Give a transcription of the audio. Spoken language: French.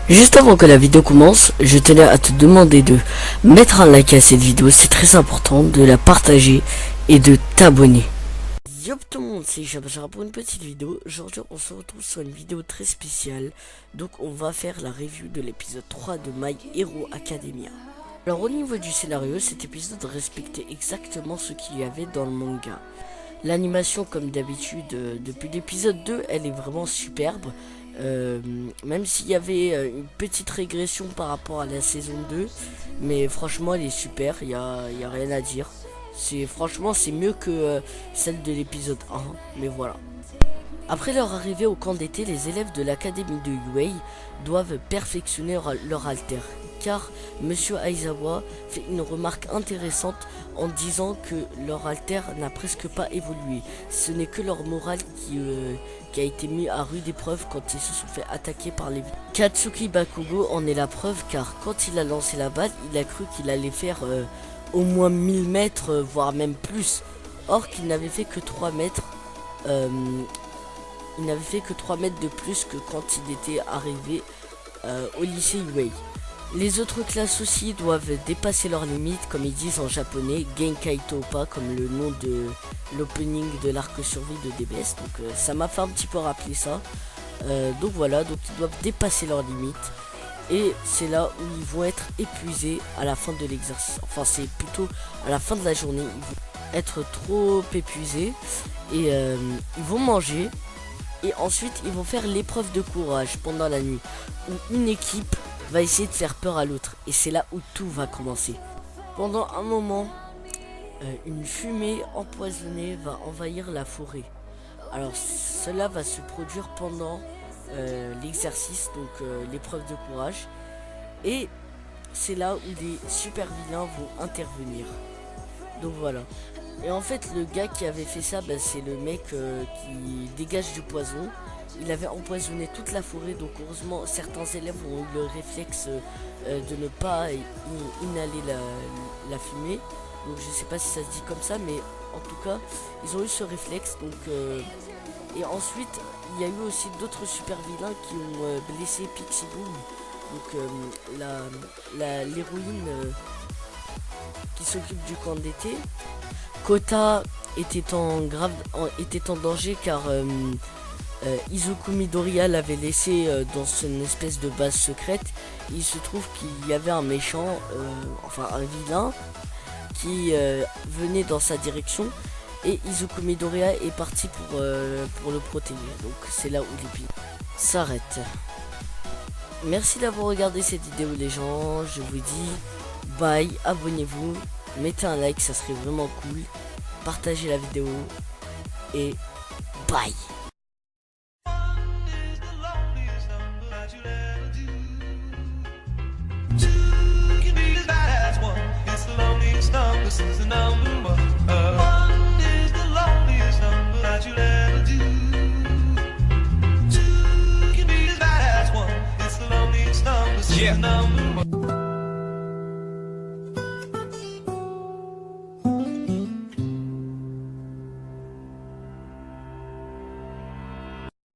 Juste avant que la vidéo commence, je tenais à te demander de mettre un like à cette vidéo, c'est très important, de la partager et de t'abonner. Yop tout le monde, c'est Jabba pour une petite vidéo. Aujourd'hui on se retrouve sur une vidéo très spéciale. Donc on va faire la review de l'épisode 3 de My Hero Academia. Alors au niveau du scénario, cet épisode respectait exactement ce qu'il y avait dans le manga. L'animation comme d'habitude, depuis l'épisode 2, elle est vraiment superbe. Même s'il y avait une petite régression par rapport à la saison 2, mais franchement elle est super, il y a rien à dire. Franchement c'est mieux que celle de l'épisode 1, mais voilà. Après leur arrivée au camp d'été, les élèves de l'académie de Yuei doivent perfectionner leur alter, car Monsieur Aizawa fait une remarque intéressante en disant que leur alter n'a presque pas évolué. Ce n'est que leur morale qui a été mis à rude épreuve quand ils se sont fait attaquer par les... Katsuki Bakugo en est la preuve, car quand il a lancé la balle, il a cru qu'il allait faire au moins 1000 mètres, voire même plus. Or qu'il n'avait fait que 3 mètres. Il n'avait fait que 3 mètres de plus que quand il était arrivé au lycée Yuei. Les autres classes aussi doivent dépasser leurs limites, comme ils disent en japonais, Genkai Topa, comme le nom de l'opening de l'arc survie de DBS. Donc ça m'a fait un petit peu rappeler ça. Donc voilà, donc ils doivent dépasser leurs limites. Et c'est là où ils vont être épuisés à la fin de l'exercice. Enfin c'est plutôt à la fin de la journée, ils vont être trop épuisés. Et ils vont manger. Et ensuite ils vont faire l'épreuve de courage pendant la nuit, où une équipe va essayer de faire peur à l'autre. Et c'est là où tout va commencer. Pendant un moment, une fumée empoisonnée va envahir la forêt. Alors cela va se produire pendant l'exercice, donc l'épreuve de courage. Et c'est là où des super vilains vont intervenir. Donc voilà. Et en fait le gars qui avait fait ça, c'est le mec qui dégage du poison. Il avait empoisonné toute la forêt, donc heureusement certains élèves ont eu le réflexe de ne pas inhaler la fumée. Donc je sais pas si ça se dit comme ça, mais en tout cas ils ont eu ce réflexe. Donc et ensuite il y a eu aussi d'autres super vilains qui ont blessé Pixie Boom, donc l'héroïne qui s'occupe du camp d'été. Kota était en danger car Izuku Midoriya l'avait laissé dans une espèce de base secrète. Il se trouve qu'il y avait un méchant, enfin un vilain, qui venait dans sa direction. Et Izuku Midoriya est parti pour le protéger. Donc c'est là où l'épisode s'arrête. Merci d'avoir regardé cette vidéo les gens. Je vous dis bye, abonnez-vous, mettez un like, ça serait vraiment cool. Partagez la vidéo et bye. Yeah.